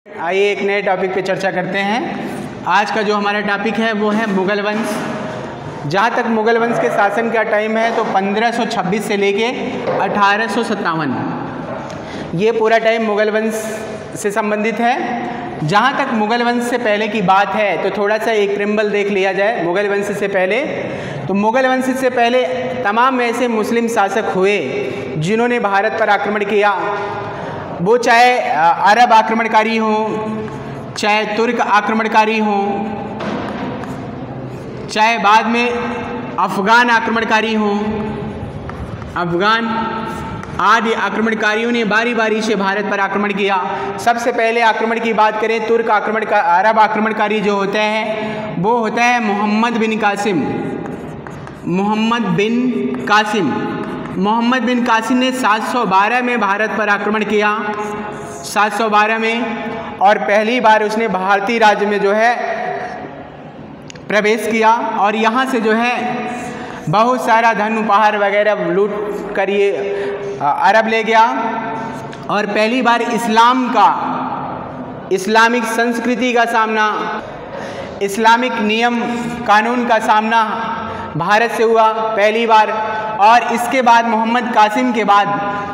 आइए एक नए टॉपिक पे चर्चा करते हैं। आज का जो हमारा टॉपिक है वो है मुग़ल वंश। जहाँ तक मुग़ल वंश के शासन का टाइम है तो 1526 से लेके 1857 ये पूरा टाइम मुग़ल वंश से संबंधित है। जहाँ तक मुग़ल वंश से पहले की बात है तो थोड़ा सा एक प्रिम्बल देख लिया जाए। मुग़ल वंश से पहले तो मुग़ल वंश से पहले तमाम ऐसे मुस्लिम शासक हुए जिन्होंने भारत पर आक्रमण किया। वो चाहे अरब आक्रमणकारी हों, चाहे तुर्क आक्रमणकारी हों, चाहे बाद में अफ़गान आक्रमणकारी हों। अफ़गान आदि आक्रमणकारियों ने बारी बारी से भारत पर आक्रमण किया। सबसे पहले आक्रमण की बात करें तुर्क अरब आक्रमणकारी जो होते हैं वो होता है मोहम्मद बिन कासिम। मोहम्मद बिन कासिम ने 712 में भारत पर आक्रमण किया, 712 में, और पहली बार उसने भारतीय राज्य में जो है प्रवेश किया और यहाँ से जो है बहुत सारा धन उपहार वगैरह लूट कर ये अरब ले गया। और पहली बार इस्लामिक संस्कृति का सामना, इस्लामिक नियम कानून का सामना भारत से हुआ पहली बार। और इसके बाद मोहम्मद कासिम के बाद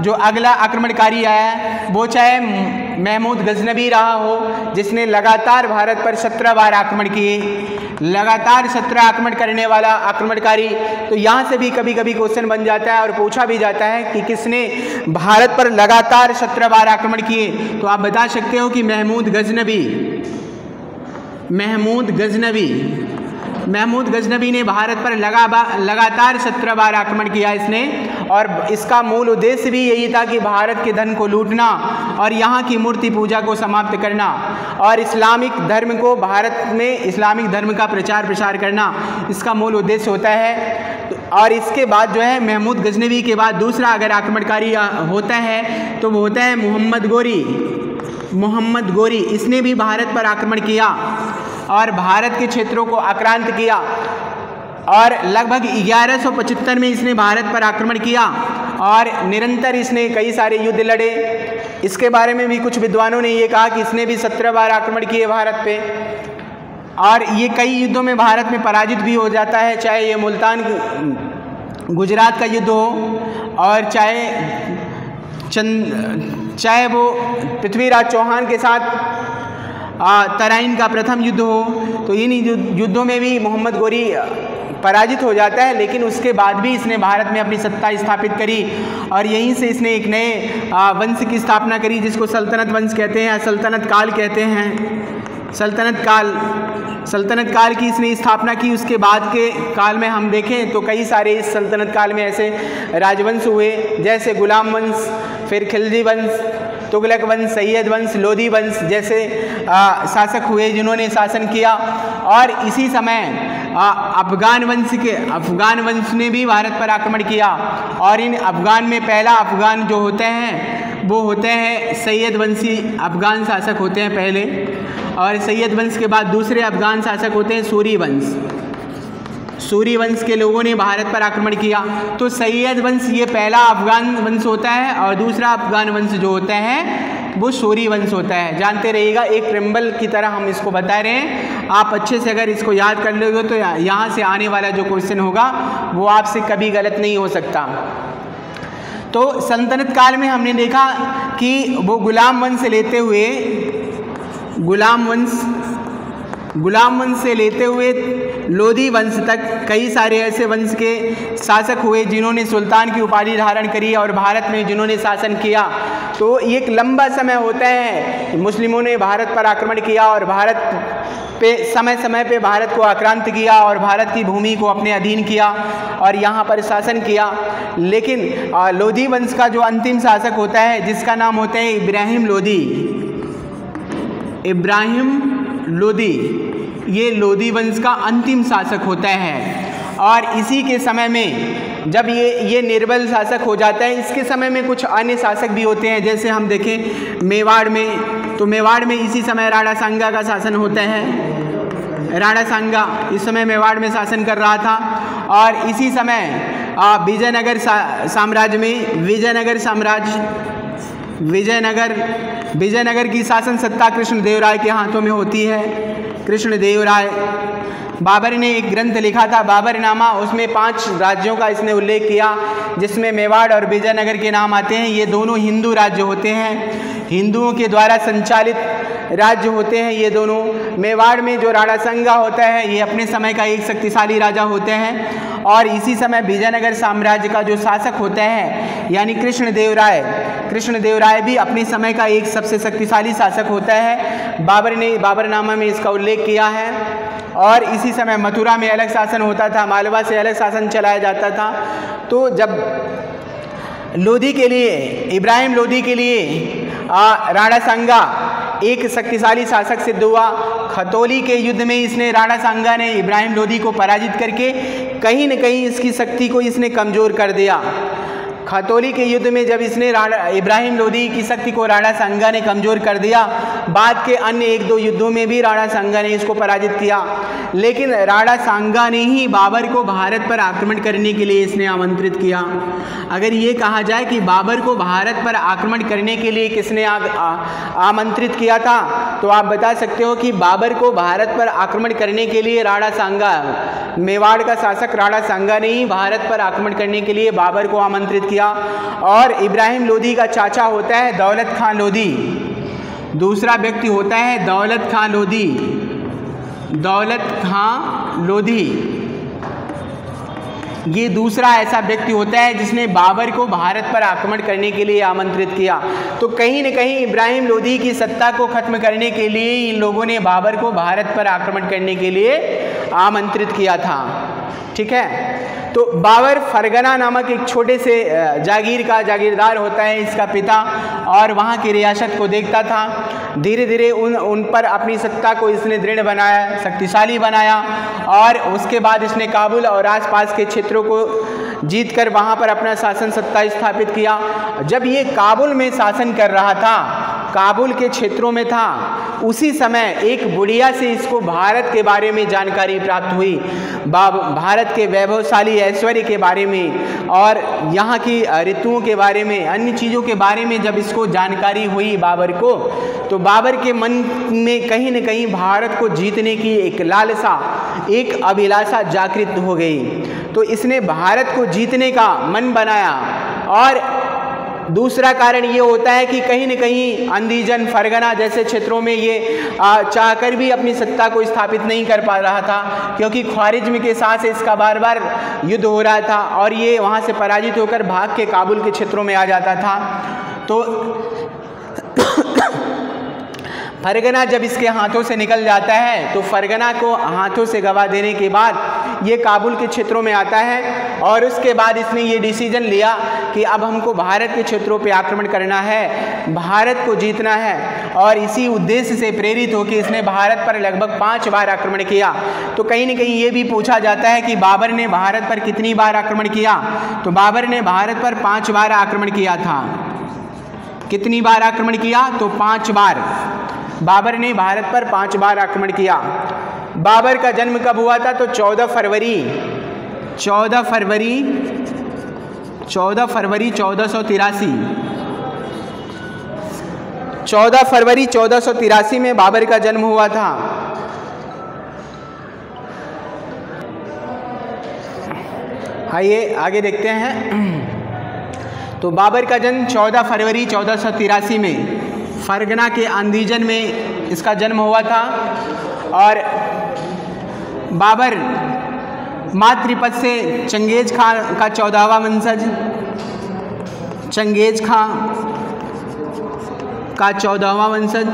जो अगला आक्रमणकारी आया वो चाहे महमूद गजनबी रहा हो, जिसने लगातार भारत पर 17 बार आक्रमण किए, लगातार 17 आक्रमण करने वाला आक्रमणकारी। तो यहाँ से भी कभी कभी क्वेश्चन बन जाता है और पूछा भी जाता है कि किसने भारत पर लगातार 17 बार आक्रमण किए। तो आप बता सकते हो कि महमूद गजनबी ने भारत पर लगातार 17 बार आक्रमण किया इसने। और इसका मूल उद्देश्य भी यही था कि भारत के धन को लूटना और यहाँ की मूर्ति पूजा को समाप्त करना और इस्लामिक धर्म को भारत में इस्लामिक धर्म का प्रसार करना, इसका मूल उद्देश्य होता है। और इसके बाद जो है महमूद गजनवी के बाद दूसरा अगर आक्रमणकारी होता है तो वो होता है मोहम्मद गोरी। इसने भी भारत पर आक्रमण किया और भारत के क्षेत्रों को आक्रांत किया और लगभग 1175 में इसने भारत पर आक्रमण किया और निरंतर इसने कई सारे युद्ध लड़े। इसके बारे में भी कुछ विद्वानों ने ये कहा कि इसने भी 17 बार आक्रमण किए भारत पे और ये कई युद्धों में भारत में पराजित भी हो जाता है, चाहे ये मुल्तान गुजरात का युद्ध हो और चाहे वो पृथ्वीराज चौहान के साथ तराइन का प्रथम युद्ध हो। तो इन युद्धों में भी मोहम्मद गोरी पराजित हो जाता है, लेकिन उसके बाद भी इसने भारत में अपनी सत्ता स्थापित करी और यहीं से इसने एक नए वंश की स्थापना करी जिसको सल्तनत वंश कहते हैं, सल्तनत काल कहते हैं। सल्तनत काल की इसने स्थापना की। उसके बाद के काल में हम देखें तो कई सारे इस सल्तनत काल में ऐसे राजवंश हुए जैसे गुलाम वंश, फिर खिलजी वंश, तुगलक वंश, सैयद वंश, लोधी वंश जैसे शासक हुए जिन्होंने शासन किया। और इसी समय अफ़गान वंश ने भी भारत पर आक्रमण किया और इन अफ़गान में पहला अफ़गान जो होते हैं वो होते हैं सैयद वंशी अफ़गान शासक होते हैं पहले, और सैयद वंश के बाद दूसरे अफ़गान शासक होते हैं सूरी वंश के लोगों ने भारत पर आक्रमण किया। तो सैयद वंश ये पहला अफ़गान वंश होता है और दूसरा अफ़गान वंश जो होता है वो सूरी वंश होता है। जानते रहिएगा, एक प्रिम्बल की तरह हम इसको बता रहे हैं। आप अच्छे से अगर इसको याद कर लोगे तो यहाँ से आने वाला जो क्वेश्चन होगा वो आपसे कभी गलत नहीं हो सकता। तो सल्तनत काल में हमने देखा कि वो गुलाम वंश से लेते हुए लोधी वंश तक कई सारे ऐसे वंश के शासक हुए जिन्होंने सुल्तान की उपाधि धारण करी और भारत में जिन्होंने शासन किया। तो एक लंबा समय होता है मुस्लिमों ने भारत पर आक्रमण किया और भारत पे समय समय पे भारत को आक्रांत किया और भारत की भूमि को अपने अधीन किया और यहाँ पर शासन किया। लेकिन लोधी वंश का जो अंतिम शासक होता है जिसका नाम होता है इब्राहिम लोधी, ये लोधी वंश का अंतिम शासक होता है। और इसी के समय में जब ये निर्बल शासक हो जाता है, इसके समय में कुछ अन्य शासक भी होते हैं। जैसे हम देखें मेवाड़ में, तो मेवाड़ में इसी समय राणा सांगा का शासन होता है। राणा सांगा इस समय मेवाड़ में शासन कर रहा था और इसी समय विजयनगर साम्राज्य विजयनगर की शासन सत्ता कृष्णदेवराय के हाथों में होती है। कृष्णदेवराय बाबर ने एक ग्रंथ लिखा था बाबरनामा, उसमें 5 राज्यों का इसने उल्लेख किया, जिसमें मेवाड़ और विजयनगर के नाम आते हैं। ये दोनों हिंदू राज्य होते हैं, हिंदुओं के द्वारा संचालित राज्य होते हैं ये दोनों। मेवाड़ में जो राणा संगा होता है ये अपने समय का एक शक्तिशाली राजा होते हैं, और इसी समय विजयनगर साम्राज्य का जो शासक होता है यानी कृष्णदेवराय भी अपने समय का एक सबसे शक्तिशाली शासक होता है। बाबर ने बाबरनामा में इसका उल्लेख किया है। और इसी समय मथुरा में अलग शासन होता था, मालवा से अलग शासन चलाया जाता था। तो जब इब्राहिम लोदी के लिए राणा सांगा एक शक्तिशाली शासक सिद्ध हुआ। खतौली के युद्ध में राणा सांगा ने इब्राहिम लोदी को पराजित करके कहीं न कहीं इसकी शक्ति को इसने कमज़ोर कर दिया। खतौली के युद्ध में जब इब्राहिम लोदी की शक्ति को राणा सांगा ने कमज़ोर कर दिया, बाद के अन्य 1-2 युद्धों में भी राणा सांगा ने इसको पराजित किया। लेकिन राणा सांगा ने ही बाबर को भारत पर आक्रमण करने के लिए इसने आमंत्रित किया। अगर ये कहा जाए कि बाबर को भारत पर आक्रमण करने के लिए किसने आमंत्रित किया था, तो आप बता सकते हो कि बाबर को भारत पर आक्रमण करने के लिए राणा सांगा, मेवाड़ का शासक राणा सांगा ने ही भारत पर आक्रमण करने के लिए बाबर को आमंत्रित किया। और इब्राहिम लोदी का चाचा होता है दौलत खां लोदी, दूसरा व्यक्ति होता है दौलत खां लोधी। ये दूसरा ऐसा व्यक्ति होता है जिसने बाबर को भारत पर आक्रमण करने के लिए आमंत्रित किया। तो कहीं न कहीं इब्राहिम लोदी की सत्ता को खत्म करने के लिए इन लोगों ने बाबर को भारत पर आक्रमण करने के लिए आमंत्रित किया था। ठीक है, तो बाबर फरगना नामक एक छोटे से जागीर का जागीरदार होता है, इसका पिता, और वहाँ की रियासत को देखता था। धीरे धीरे उन पर अपनी सत्ता को इसने दृढ़ बनाया, शक्तिशाली बनाया, और उसके बाद इसने काबुल और आसपास के क्षेत्रों को जीतकर वहाँ पर अपना शासन सत्ता स्थापित किया। जब ये काबुल में शासन कर रहा था, काबुल के क्षेत्रों में था, उसी समय एक बुढ़िया से इसको भारत के बारे में जानकारी प्राप्त हुई, भारत के वैभवशाली ऐश्वर्य के बारे में और यहाँ की ऋतुओं के बारे में, अन्य चीज़ों के बारे में जब इसको जानकारी हुई बाबर को, तो बाबर के मन में कहीं न कहीं भारत को जीतने की एक लालसा, एक अभिलाषा जागृत हो गई। तो इसने भारत को जीतने का मन बनाया। और दूसरा कारण ये होता है कि कहीं न कहीं अंदीजन, फरगना जैसे क्षेत्रों में ये चाहकर भी अपनी सत्ता को स्थापित नहीं कर पा रहा था, क्योंकि ख्वारिज्म के साथ इसका बार बार युद्ध हो रहा था और ये वहाँ से पराजित होकर भाग के काबुल के क्षेत्रों में आ जाता था। तो फरगना जब इसके हाथों से निकल जाता है, तो फरगना को हाथों से गवा देने के बाद ये काबुल के क्षेत्रों में आता है, और उसके बाद इसने ये डिसीजन लिया कि अब हमको भारत के क्षेत्रों पे आक्रमण करना है, भारत को जीतना है। और इसी उद्देश्य से प्रेरित होकर इसने भारत पर लगभग 5 बार आक्रमण किया। तो कहीं न कहीं ये भी पूछा जाता है कि बाबर ने भारत पर कितनी बार आक्रमण किया, तो बाबर ने भारत पर 5 बार आक्रमण किया था। कितनी बार आक्रमण किया? तो 5 बार। बाबर ने भारत पर 5 बार आक्रमण किया। बाबर का जन्म कब हुआ था? तो 14 फरवरी 1483। 14 फरवरी 1483 में बाबर का जन्म हुआ था। आइए आगे देखते हैं। तो बाबर का जन्म 14 फरवरी 1483 में फरगना के अंदीजन में इसका जन्म हुआ था। और बाबर मातृपद से चंगेज खां का 14वां वंशज, चंगेज खां का 14वां वंशज,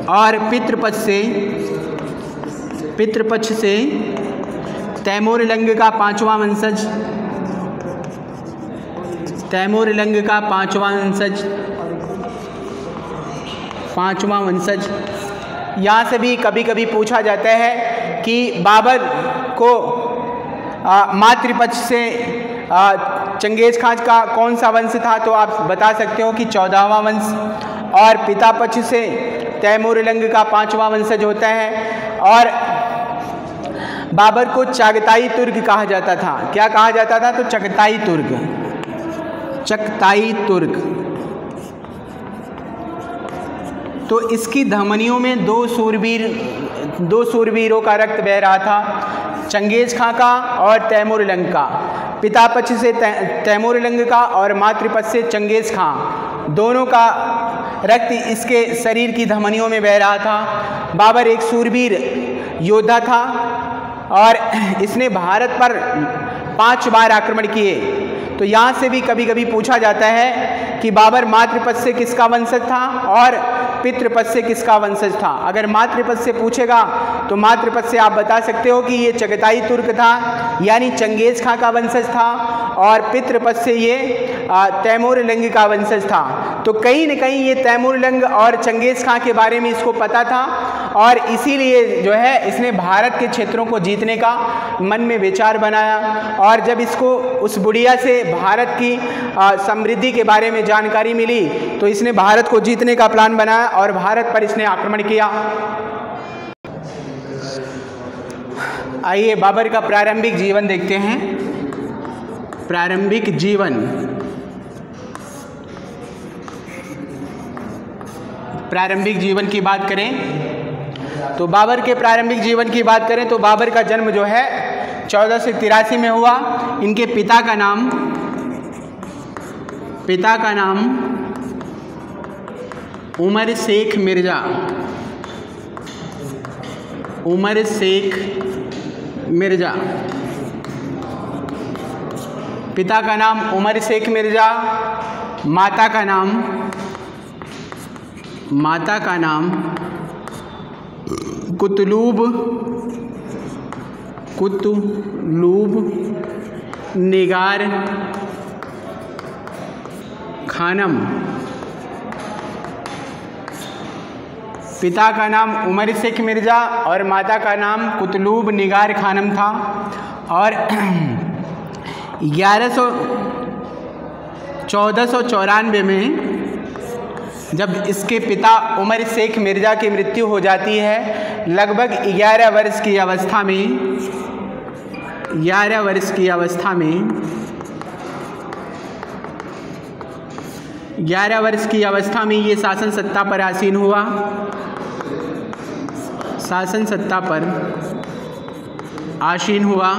और पितृपक्ष से तैमूरलंग का 5वां वंशज, तैमूरलंग का 5वां वंशज। यहाँ से भी कभी कभी पूछा जाता है कि बाबर को मातृपक्ष से चंगेज खां का कौन सा वंश था, तो आप बता सकते हो कि 14वां वंश, और पिता पक्ष से तैमूरलंग का 5वां वंशज होता है। और बाबर को चागताई तुर्क कहा जाता था। क्या कहा जाता था? तो चगताई तुर्क, चगताई तुर्क। तो इसकी धमनियों में दो सूरवीरों का रक्त बह रहा था, चंगेज खां का और तैमूरलंग का। पिता पक्ष से तैमूरलंग का और मातृपक्ष से चंगेज खां, दोनों का रक्त इसके शरीर की धमनियों में बह रहा था। बाबर एक सूरवीर योद्धा था और इसने भारत पर 5 बार आक्रमण किए। तो यहाँ से भी कभी कभी पूछा जाता है कि बाबर मातृपक्ष से किसका वंशज था और पितृपक्ष से किसका वंशज था। अगर मातृपक्ष से पूछेगा तो मातृपक्ष से आप बता सकते हो कि ये चगताई तुर्क था, यानी चंगेज खां का वंशज था, और पितृपक्ष से ये तैमूरलंग का वंशज था। तो कहीं न कहीं ये तैमूरलंग और चंगेज खां के बारे में इसको पता था और इसीलिए जो है इसने भारत के क्षेत्रों को जीतने का मन में विचार बनाया। और जब इसको उस बुढ़िया से भारत की समृद्धि के बारे में जानकारी मिली तो इसने भारत को जीतने का प्लान बनाया और भारत पर इसने आक्रमण किया। आइए बाबर का प्रारंभिक जीवन देखते हैं। प्रारंभिक जीवन, प्रारंभिक जीवन की बात करें तो बाबर के प्रारंभिक जीवन की बात करें तो बाबर का जन्म जो है 1483 में हुआ। इनके पिता का नाम उमर शेख मिर्ज़ा, उमर शेख मिर्ज़ा, पिता का नाम उमर शेख मिर्ज़ा, माता का नाम कुतलूब निगार खानम। पिता का नाम उमर शेख मिर्ज़ा और माता का नाम कुतलूब निगार खानम था। और 1494 में जब इसके पिता उमर शेख मिर्ज़ा की मृत्यु हो जाती है, लगभग 11 वर्ष की अवस्था में ये शासन सत्ता पर आसीन हुआ। शासन सत्ता पर आसीन हुआ।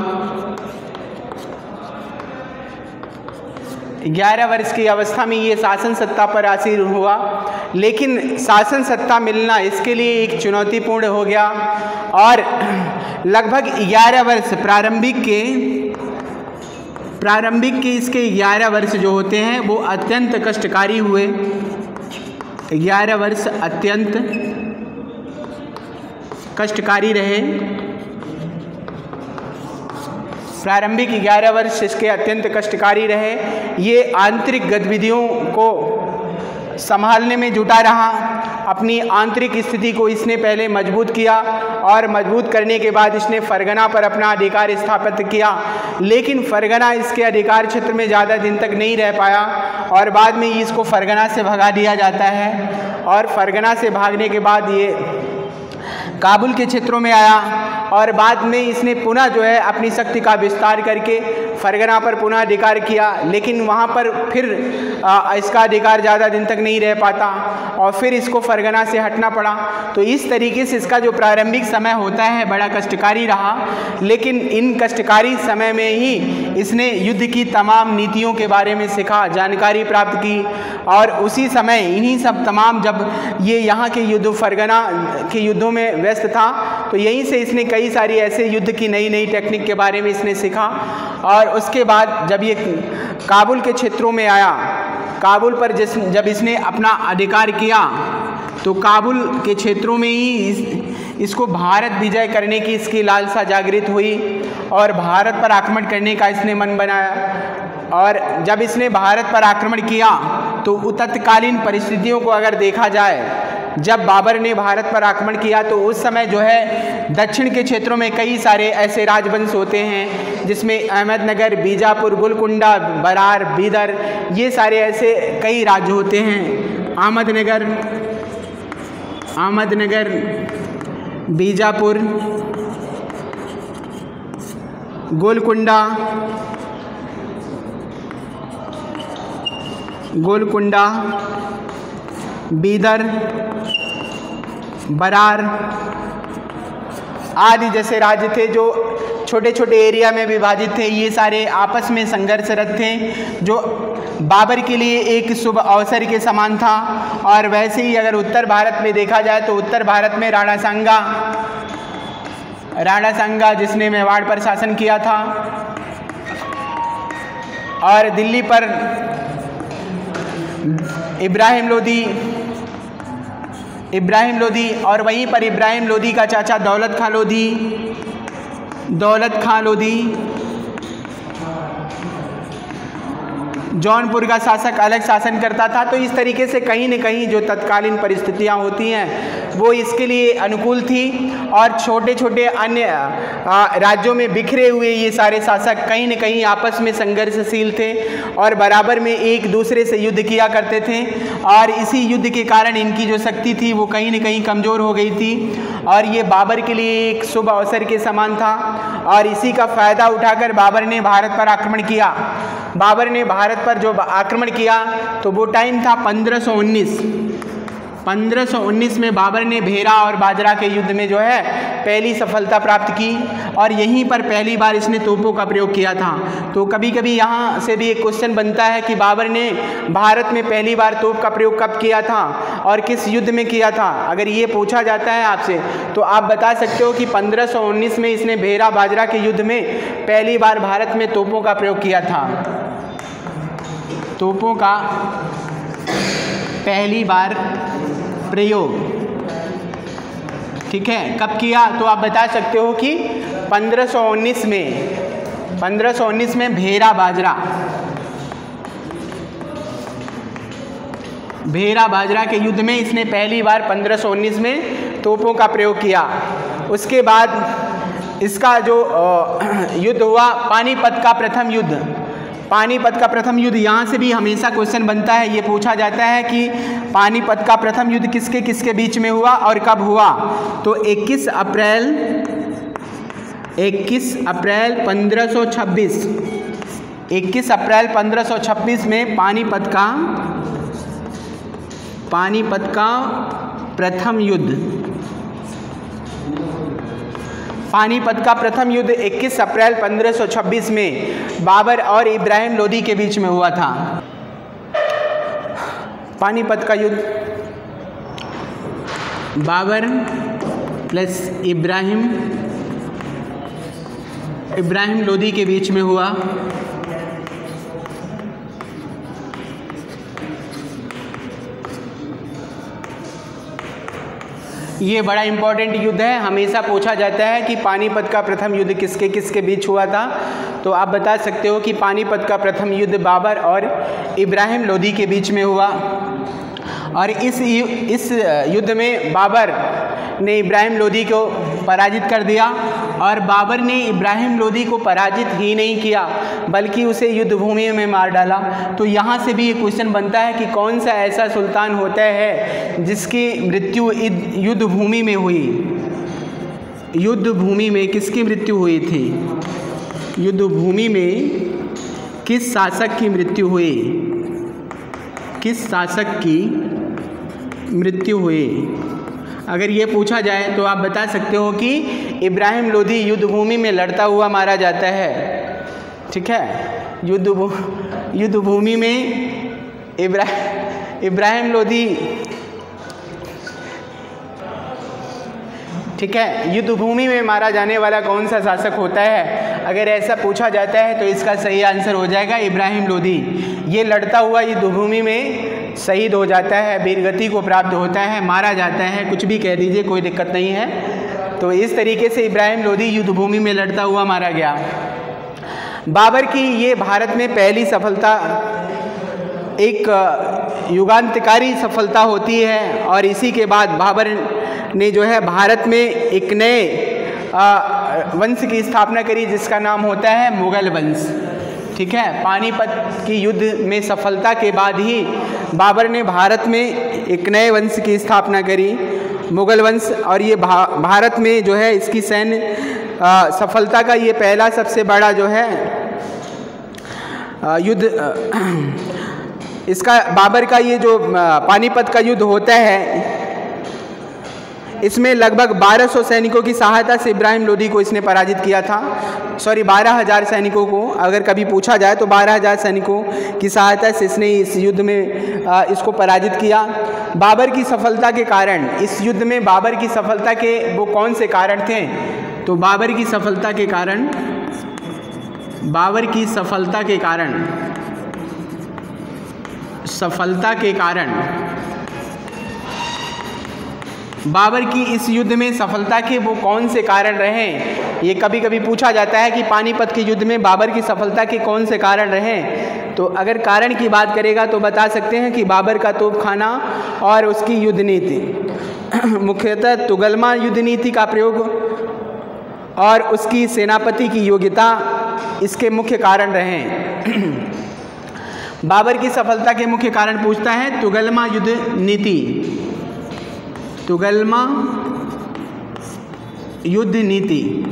11 वर्ष की अवस्था में ये शासन सत्ता पर आसीन हुआ, लेकिन शासन सत्ता मिलना इसके लिए एक चुनौतीपूर्ण हो गया और लगभग 11 वर्ष प्रारंभिक के इसके 11 वर्ष जो होते हैं वो अत्यंत कष्टकारी हुए। 11 वर्ष अत्यंत कष्टकारी रहे। प्रारंभिक 11 वर्ष इसके अत्यंत कष्टकारी रहे। ये आंतरिक गतिविधियों को संभालने में जुटा रहा। अपनी आंतरिक स्थिति को इसने पहले मजबूत किया और मजबूत करने के बाद इसने फरगना पर अपना अधिकार स्थापित किया, लेकिन फरगना इसके अधिकार क्षेत्र में ज़्यादा दिन तक नहीं रह पाया और बाद में इसको फरगना से भगा दिया जाता है। और फरगना से भागने के बाद ये काबुल के क्षेत्रों में आया और बाद में इसने पुनः जो है अपनी शक्ति का विस्तार करके फरगना पर पुनः अधिकार किया, लेकिन वहाँ पर फिर इसका अधिकार ज़्यादा दिन तक नहीं रह पाता और फिर इसको फरगना से हटना पड़ा। तो इस तरीके से इसका जो प्रारंभिक समय होता है बड़ा कष्टकारी रहा, लेकिन इन कष्टकारी समय में ही इसने युद्ध की तमाम नीतियों के बारे में सीखा, जानकारी प्राप्त की और उसी समय इन्हीं सब तमाम जब ये यहाँ के युद्ध फरगना के युद्धों में व्यस्त था तो यहीं से इसने कई सारी ऐसे युद्ध की नई नई टेक्निक के बारे में इसने सीखा। और उसके बाद जब ये काबुल के क्षेत्रों में आया, काबुल पर जब इसने अपना अधिकार किया तो काबुल के क्षेत्रों में ही इसको भारत विजय करने की इसकी लालसा जागृत हुई और भारत पर आक्रमण करने का इसने मन बनाया। और जब इसने भारत पर आक्रमण किया तो तत्कालीन परिस्थितियों को अगर देखा जाए, जब बाबर ने भारत पर आक्रमण किया तो उस समय जो है दक्षिण के क्षेत्रों में कई सारे ऐसे राजवंश होते हैं जिसमें अहमदनगर, बीजापुर, गोलकुंडा, बरार, बीदर, ये सारे ऐसे कई राज्य होते हैं। अहमदनगर, बीजापुर, गोलकुंडा, बीदर, बरार आदि जैसे राज्य थे जो छोटे छोटे एरिया में विभाजित थे। ये सारे आपस में संघर्षरत थे, जो बाबर के लिए एक शुभ अवसर के समान था। और वैसे ही अगर उत्तर भारत में देखा जाए तो उत्तर भारत में राणा सांगा जिसने मेवाड़ पर शासन किया था, और दिल्ली पर इब्राहिम लोधी, और वहीं पर इब्राहिम लोधी का चाचा दौलत खां लोधी। जौनपुर का शासक अलग शासन करता था। तो इस तरीके से कहीं न कहीं जो तत्कालीन परिस्थितियां होती हैं वो इसके लिए अनुकूल थी, और छोटे छोटे अन्य राज्यों में बिखरे हुए ये सारे शासक कहीं न कहीं आपस में संघर्षशील थे और बराबर में एक दूसरे से युद्ध किया करते थे, और इसी युद्ध के कारण इनकी जो शक्ति थी वो कहीं न कहीं कमज़ोर हो गई थी, और ये बाबर के लिए एक शुभ अवसर के समान था। और इसी का फ़ायदा उठाकर बाबर ने भारत पर आक्रमण किया। बाबर ने भारत पर जो आक्रमण किया तो वो टाइम था 1519 में बाबर ने भेरा और बाजरा के युद्ध में जो है पहली सफलता प्राप्त की, और यहीं पर पहली बार इसने तोपों का प्रयोग किया था। तो कभी कभी यहाँ से भी एक क्वेश्चन बनता है कि बाबर ने भारत में पहली बार तोप का प्रयोग कब किया था और किस युद्ध में किया था। अगर ये पूछा जाता है आपसे तो आप बता सकते हो कि 1519 में इसने भेरा बाजरा के युद्ध में पहली बार भारत में तोपों का प्रयोग किया था। तोपों का पहली बार प्रयोग, ठीक है, कब किया? तो आप बता सकते हो कि 1519 में भेरा बाजरा के युद्ध में इसने पहली बार 1519 में तोपों का प्रयोग किया। उसके बाद इसका जो युद्ध हुआ पानीपत का प्रथम युद्ध, यहाँ से भी हमेशा क्वेश्चन बनता है, ये पूछा जाता है कि पानीपत का प्रथम युद्ध किसके किसके बीच में हुआ और कब हुआ। तो 21 अप्रैल 1526 में पानीपत का प्रथम युद्ध 21 अप्रैल 1526 में बाबर और इब्राहिम लोधी के बीच में हुआ था। पानीपत का युद्ध बाबर प्लस इब्राहिम लोधी के बीच में हुआ। ये बड़ा इंपॉर्टेंट युद्ध है, हमेशा पूछा जाता है कि पानीपत का प्रथम युद्ध किसके किसके बीच हुआ था। तो आप बता सकते हो कि पानीपत का प्रथम युद्ध बाबर और इब्राहिम लोधी के बीच में हुआ, और इस युद्ध में बाबर ने इब्राहिम लोधी को पराजित कर दिया, और बाबर ने इब्राहिम लोधी को पराजित ही नहीं किया बल्कि उसे युद्ध भूमि में मार डाला। तो यहाँ से भी ये क्वेश्चन बनता है कि कौन सा ऐसा सुल्तान होता है जिसकी मृत्यु युद्ध भूमि में हुई। युद्ध भूमि में किसकी मृत्यु हुई थी? युद्ध भूमि में किस शासक की मृत्यु हुई? किस शासक की मृत्यु हुई? अगर ये पूछा जाए तो आप बता सकते हो कि इब्राहिम लोधी युद्ध भूमि में लड़ता हुआ मारा जाता है, ठीक है। युद्ध भूमि में इब्राहिम लोधी, ठीक है। युद्ध भूमि में मारा जाने वाला कौन सा शासक होता है? अगर ऐसा पूछा जाता है तो इसका सही आंसर हो जाएगा इब्राहिम लोधी। ये लड़ता हुआ युद्ध भूमि में शहीद हो जाता है, वीरगति को प्राप्त होता है, मारा जाता है, कुछ भी कह दीजिए, कोई दिक्कत नहीं है। तो इस तरीके से इब्राहिम लोधी युद्ध भूमि में लड़ता हुआ मारा गया। बाबर की ये भारत में पहली सफलता एक युगांतकारी सफलता होती है, और इसी के बाद बाबर ने जो है भारत में एक नए वंश की स्थापना करी जिसका नाम होता है मुगल वंश, ठीक है। पानीपत की युद्ध में सफलता के बाद ही बाबर ने भारत में एक नए वंश की स्थापना करी, मुगल वंश, और ये भारत में जो है इसकी सैन्य सफलता का ये पहला सबसे बड़ा जो है युद्ध, इसका बाबर का ये जो पानीपत का युद्ध होता है, इसमें लगभग 1200 सैनिकों की सहायता से इब्राहिम लोदी को इसने पराजित किया था। 12,000 सैनिकों को, अगर कभी पूछा जाए तो 12,000 सैनिकों की सहायता से इसने इस युद्ध में इसको पराजित किया। बाबर की सफलता के कारण, इस युद्ध में बाबर की सफलता के वो कौन से कारण थे? तो बाबर की सफलता के कारण, बाबर की इस युद्ध में सफलता के वो कौन से कारण रहे? ये कभी कभी पूछा जाता है कि पानीपत के युद्ध में बाबर की सफलता के कौन से कारण रहे। तो अगर कारण की बात करेगा तो बता सकते हैं कि बाबर का तोपखाना और उसकी युद्ध नीति, मुख्यतः तुगलमा युद्ध नीति का प्रयोग और उसकी सेनापति की योग्यता इसके मुख्य कारण रहे। बाबर की सफलता के मुख्य कारण पूछता है तुगलमा युद्ध नीति, तुगलमा युद्ध नीति,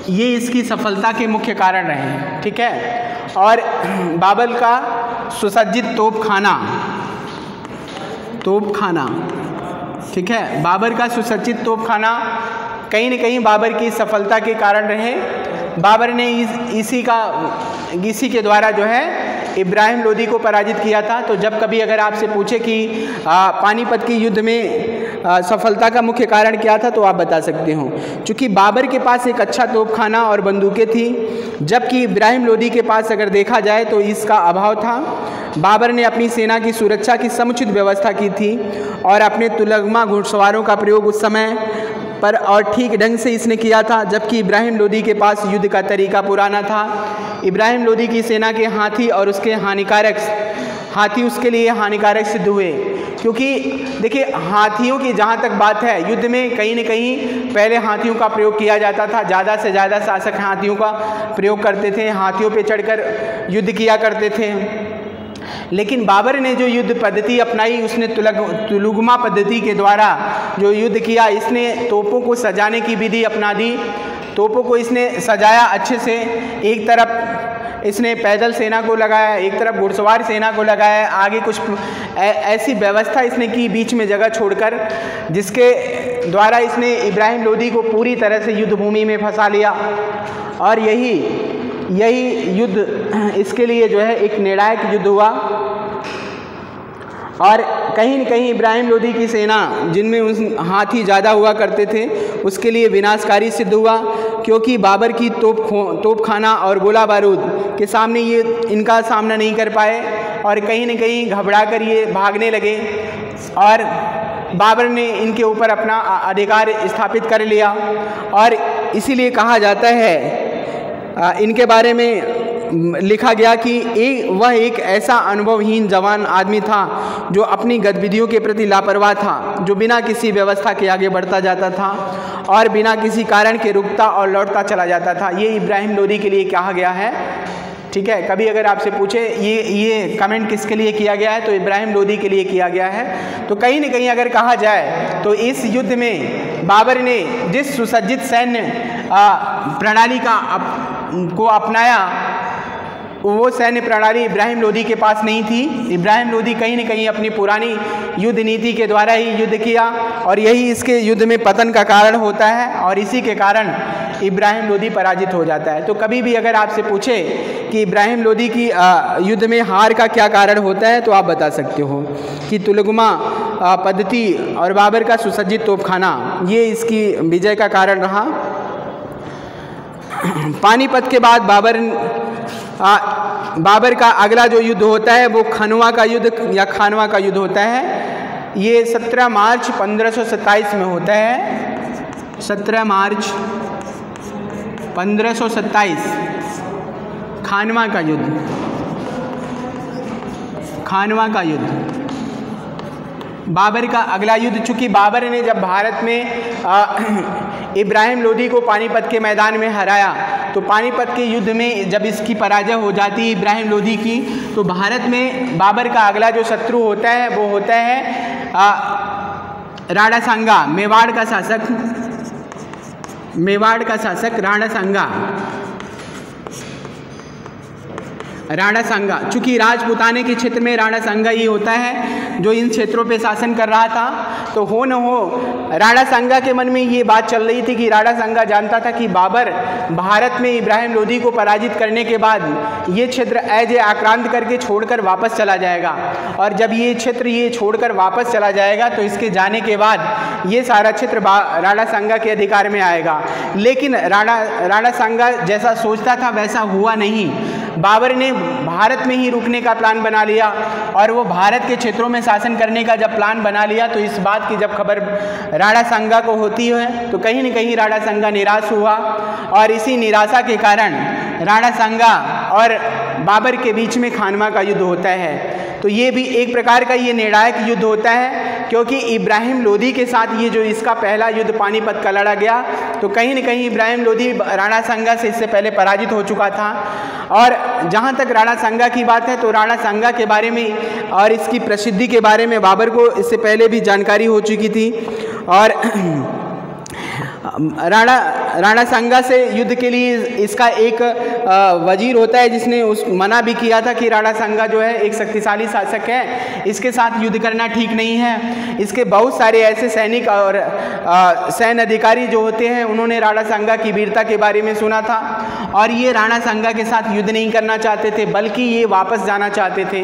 ये इसकी सफलता के मुख्य कारण रहे। ठीक है। और बाबर का सुसज्जित तोपखाना, ठीक है, बाबर का सुसज्जित तोपखाना कहीं न कहीं बाबर की सफलता के कारण रहे। बाबर ने इसी के द्वारा जो है इब्राहिम लोदी को पराजित किया था। तो जब कभी अगर आपसे पूछे कि पानीपत के युद्ध में सफलता का मुख्य कारण क्या था, तो आप बता सकते हो। चूँकि बाबर के पास एक अच्छा तोपखाना और बंदूकें थी, जबकि इब्राहिम लोदी के पास अगर देखा जाए तो इसका अभाव था। बाबर ने अपनी सेना की सुरक्षा की समुचित व्यवस्था की थी और अपने तुगलमा घुड़सवारों का प्रयोग उस समय पर और ठीक ढंग से इसने किया था, जबकि इब्राहिम लोदी के पास युद्ध का तरीका पुराना था। इब्राहिम लोदी की सेना के हाथी और उसके हाथी उसके लिए हानिकारक सिद्ध हुए, क्योंकि देखिए हाथियों की जहाँ तक बात है, युद्ध में कहीं न कहीं पहले हाथियों का प्रयोग किया जाता था। ज़्यादा से ज़्यादा शासक हाथियों का प्रयोग करते थे, हाथियों पे चढ़कर युद्ध किया करते थे। लेकिन बाबर ने जो युद्ध पद्धति अपनाई, उसने तुगलमा पद्धति के द्वारा जो युद्ध किया, इसने तोपों को सजाने की विधि अपना दी। तोपों को इसने सजाया अच्छे से, एक तरफ इसने पैदल सेना को लगाया, एक तरफ घुड़सवार सेना को लगाया, आगे कुछ ऐसी व्यवस्था इसने की बीच में जगह छोड़कर, जिसके द्वारा इसने इब्राहिम लोदी को पूरी तरह से युद्ध भूमि में फंसा लिया। और यही युद्ध इसके लिए जो है एक निर्णायक युद्ध हुआ। और कहीं न कहीं इब्राहिम लोदी की सेना, जिनमें उस हाथी ज़्यादा हुआ करते थे, उसके लिए विनाशकारी सिद्ध हुआ, क्योंकि बाबर की तोपखाना और गोला बारूद के सामने ये इनका सामना नहीं कर पाए और कहीं न कहीं घबरा कर ये भागने लगे और बाबर ने इनके ऊपर अपना अधिकार स्थापित कर लिया। और इसीलिए कहा जाता है, इनके बारे में लिखा गया कि वह एक ऐसा अनुभवहीन जवान आदमी था जो अपनी गतिविधियों के प्रति लापरवाह था, जो बिना किसी व्यवस्था के आगे बढ़ता जाता था और बिना किसी कारण के रुकता और लौटता चला जाता था। ये इब्राहिम लोदी के लिए कहा गया है। ठीक है। कभी अगर आपसे पूछे ये कमेंट किसके लिए किया गया है, तो इब्राहिम लोदी के लिए किया गया है। तो कहीं न कहीं अगर कहा जाए तो इस युद्ध में बाबर ने जिस सुसज्जित सैन्य प्रणाली को अपनाया, वो सैन्य प्रणाली इब्राहिम लोदी के पास नहीं थी। इब्राहिम लोदी कहीं न कहीं अपनी पुरानी युद्ध नीति के द्वारा ही युद्ध किया और यही इसके युद्ध में पतन का कारण होता है और इसी के कारण इब्राहिम लोदी पराजित हो जाता है। तो कभी भी अगर आपसे पूछे कि इब्राहिम लोदी की युद्ध में हार का क्या कारण होता है, तो आप बता सकते हो कि तुगलमा पद्धति और बाबर का सुसज्जित तोपखाना, ये इसकी विजय का कारण रहा। पानीपत के बाद बाबर का अगला जो युद्ध होता है वो खनवा का युद्ध या खानवा का युद्ध होता है। ये 17 मार्च 1527 में होता है। 17 मार्च 1527 खानवा का युद्ध बाबर का अगला युद्ध। चूँकि बाबर ने जब भारत में इब्राहिम लोदी को पानीपत के मैदान में हराया, तो पानीपत के युद्ध में जब इसकी पराजय हो जाती है इब्राहिम लोदी की, तो भारत में बाबर का अगला जो शत्रु होता है वो होता है राणा सांगा मेवाड़ का शासक, मेवाड़ का शासक राणा सांगा, राणा सांगा। चूंकि राजपूताने के क्षेत्र में राणा सांगा ही होता है जो इन क्षेत्रों पे शासन कर रहा था, तो हो न हो राणा सांगा के मन में ये बात चल रही थी कि राणा सांगा जानता था कि बाबर भारत में इब्राहिम लोदी को पराजित करने के बाद ये क्षेत्र ऐजे आक्रांत करके छोड़कर वापस चला जाएगा, और जब ये क्षेत्र ये छोड़कर वापस चला जाएगा तो इसके जाने के बाद ये सारा क्षेत्र राणा सांगा के अधिकार में आएगा। लेकिन राणा सांगा जैसा सोचता था वैसा हुआ नहीं। बाबर ने भारत में ही रुकने का प्लान बना लिया, और वो भारत के क्षेत्रों में शासन करने का जब प्लान बना लिया तो इस बात की जब खबर राणा सांगा को होती है तो कहीं न कहीं राणा सांगा निराश हुआ, और इसी निराशा के कारण राणा सांगा और बाबर के बीच में खानवा का युद्ध होता है। तो ये भी एक प्रकार का ये निर्णायक युद्ध होता है, क्योंकि इब्राहिम लोदी के साथ ये जो इसका पहला युद्ध पानीपत का लड़ा गया, तो कहीं न कहीं इब्राहिम लोदी राणा सांगा से इससे पहले पराजित हो चुका था। और जहाँ तक राणा सांगा की बात है तो राणा सांगा के बारे में और इसकी प्रसिद्धि के बारे में बाबर को इससे पहले भी जानकारी हो चुकी थी। और राणा सांगा से युद्ध के लिए इसका एक वजीर होता है जिसने उस मना भी किया था कि राणा सांगा जो है एक शक्तिशाली शासक है, इसके साथ युद्ध करना ठीक नहीं है। इसके बहुत सारे ऐसे सैनिक और सैन्य अधिकारी जो होते हैं उन्होंने राणा सांगा की वीरता के बारे में सुना था, और ये राणा सांगा के साथ युद्ध नहीं करना चाहते थे बल्कि ये वापस जाना चाहते थे।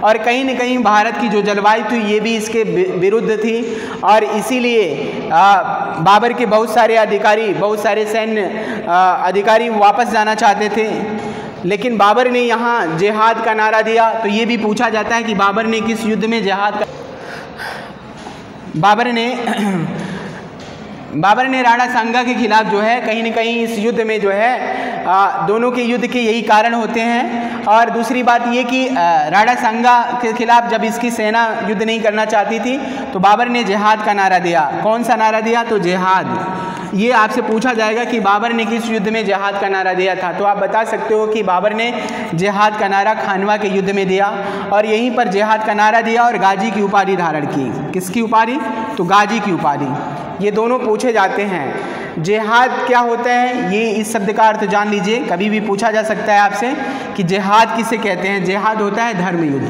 और कहीं न कहीं भारत की जो जलवायु थी ये भी इसके विरुद्ध थी, और इसीलिए बाबर के बहुत सारे अधिकारी, बहुत सारे सैन्य अधिकारी वापस जाना चाहते थे। लेकिन बाबर ने यहाँ जिहाद का नारा दिया। तो ये भी पूछा जाता है कि बाबर ने किस युद्ध में जिहाद का, बाबर ने राणा सांगा के खिलाफ जो है कहीं न कहीं इस युद्ध में जो है दोनों के युद्ध के यही कारण होते हैं। और दूसरी बात ये कि राणा सांगा के खिलाफ जब इसकी सेना युद्ध नहीं करना चाहती थी तो बाबर ने जिहाद का नारा दिया। कौन सा नारा दिया? तो जिहाद। ये आपसे पूछा जाएगा कि बाबर ने किस युद्ध में जिहाद का नारा दिया था, तो आप बता सकते हो कि बाबर ने जिहाद का नारा खानवा के युद्ध में दिया, और यहीं पर जिहाद का नारा दिया और गाजी की उपाधि धारण की। किसकी उपाधि? तो गाजी की उपाधि। ये दोनों पूछे जाते हैं। जिहाद क्या होता है, ये इस शब्द का अर्थ जान लीजिए। कभी भी पूछा जा सकता है आपसे कि जिहाद किसे कहते हैं। जिहाद होता है धर्म युद्ध।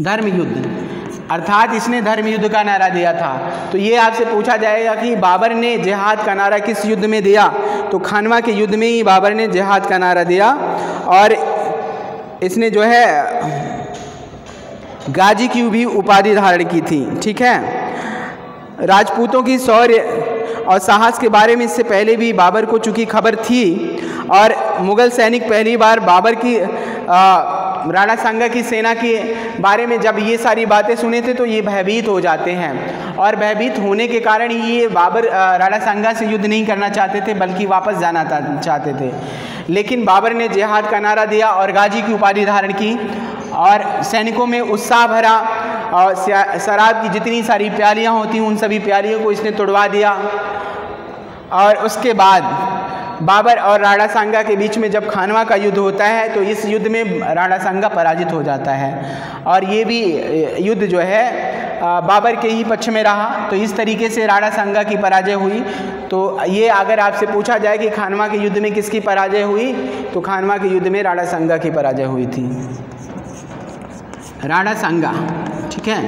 धर्म युद्ध अर्थात इसने धर्म युद्ध का नारा दिया था। तो ये आपसे पूछा जाएगा कि बाबर ने जिहाद का नारा किस युद्ध में दिया, तो खानवा के युद्ध में ही बाबर ने जिहाद का नारा दिया, और इसने जो है गाजी की भी उपाधि धारण की थी। ठीक है। राजपूतों की शौर्य और साहस के बारे में इससे पहले भी बाबर को चूंकि खबर थी, और मुगल सैनिक पहली बार बाबर की राणा सांगा की सेना के बारे में जब ये सारी बातें सुने थे तो ये भयभीत हो जाते हैं, और भयभीत होने के कारण ही ये बाबर राणा सांगा से युद्ध नहीं करना चाहते थे बल्कि वापस जाना चाहते थे। लेकिन बाबर ने जिहाद का नारा दिया और गाजी की उपाधि धारण की, और सैनिकों में उत्साह भरा, और शराब की जितनी सारी प्यालियाँ होती उन सभी प्यालियों को इसने तुड़वा दिया। और उसके बाद बाबर और राणा सांगा के बीच में जब खानवा का युद्ध होता है तो इस युद्ध में राणा सांगा पराजित हो जाता है, और ये भी युद्ध जो है बाबर के ही पक्ष में रहा। तो इस तरीके से राणा सांगा की पराजय हुई। तो ये अगर आपसे पूछा जाए कि खानवा के युद्ध में किसकी पराजय हुई, तो खानवा के युद्ध में राणा सांगा की पराजय हुई थी। राणा सांगा। ठीक है।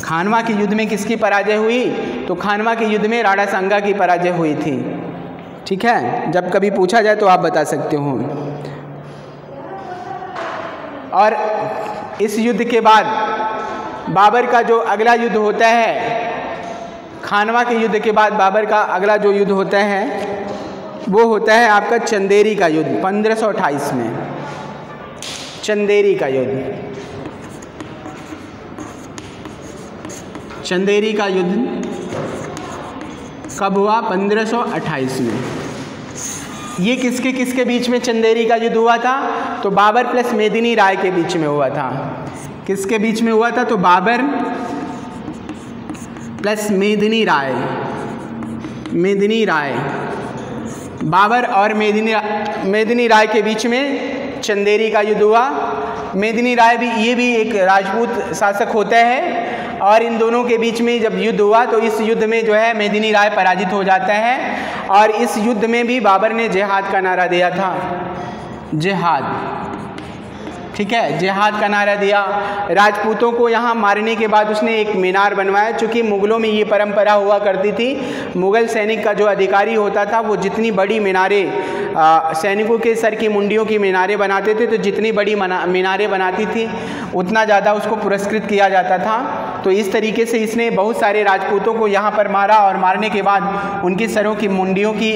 खानवा के युद्ध में किसकी पराजय हुई, तो खानवा के युद्ध में राणा सांगा की पराजय हुई थी। ठीक है। जब कभी पूछा जाए तो आप बता सकते हो। और इस युद्ध के बाद बाबर का जो अगला युद्ध होता है, खानवा के युद्ध के बाद बाबर का अगला जो युद्ध होता है वो होता है आपका चंदेरी का युद्ध 1528 में। चंदेरी का युद्ध, चंदेरी का युद्ध कब हुआ? 1528 में। ये किसके किसके बीच में चंदेरी का युद्ध हुआ था? तो बाबर प्लस मेदिनी राय के बीच में हुआ था। किसके बीच में हुआ था? तो बाबर प्लस मेदिनी राय। मेदिनी राय, बाबर और मेदिनी राय के बीच में चंदेरी का युद्ध हुआ। मेदिनी राय भी, ये भी एक राजपूत शासक होता है, और इन दोनों के बीच में जब युद्ध हुआ तो इस युद्ध में जो है मेदिनी राय पराजित हो जाता है। और इस युद्ध में भी बाबर ने जिहाद का नारा दिया था, जिहाद, ठीक है, जिहाद का नारा दिया। राजपूतों को यहाँ मारने के बाद उसने एक मीनार बनवाया। चूँकि मुग़लों में ये परंपरा हुआ करती थी, मुग़ल सैनिक का जो अधिकारी होता था वो जितनी बड़ी मीनारें सैनिकों के सर की मुंडियों की मीनारें बनाते थे, तो जितनी बड़ी मीनारें बनाती थी उतना ज़्यादा उसको पुरस्कृत किया जाता था। तो इस तरीके से इसने बहुत सारे राजपूतों को यहाँ पर मारा और मारने के बाद उनके सरों की मुंडियों की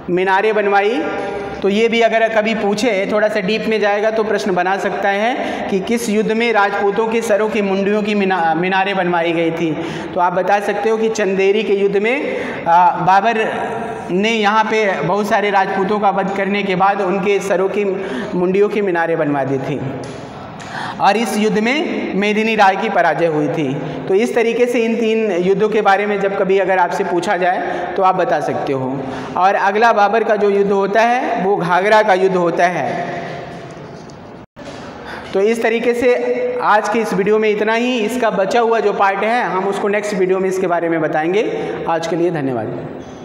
मीनारें बनवाई। तो ये भी अगर कभी पूछे, थोड़ा सा डीप में जाएगा तो प्रश्न बना सकता है कि किस युद्ध में राजपूतों के सरों की मुंडियों की मीनारें बनवाई गई थी। तो आप बता सकते हो कि चंदेरी के युद्ध में बाबर ने यहाँ पे बहुत सारे राजपूतों का वध करने के बाद उनके सरों की मुंडियों की मीनारें बनवा दी थी। और इस युद्ध में मेदिनी राय की पराजय हुई थी। तो इस तरीके से इन 3 युद्धों के बारे में जब कभी अगर आपसे पूछा जाए तो आप बता सकते हो। और अगला बाबर का जो युद्ध होता है वो घाघरा का युद्ध होता है। तो इस तरीके से आज के इस वीडियो में इतना ही। इसका बचा हुआ जो पार्ट है हम उसको नेक्स्ट वीडियो में इसके बारे में बताएंगे। आज के लिए धन्यवाद।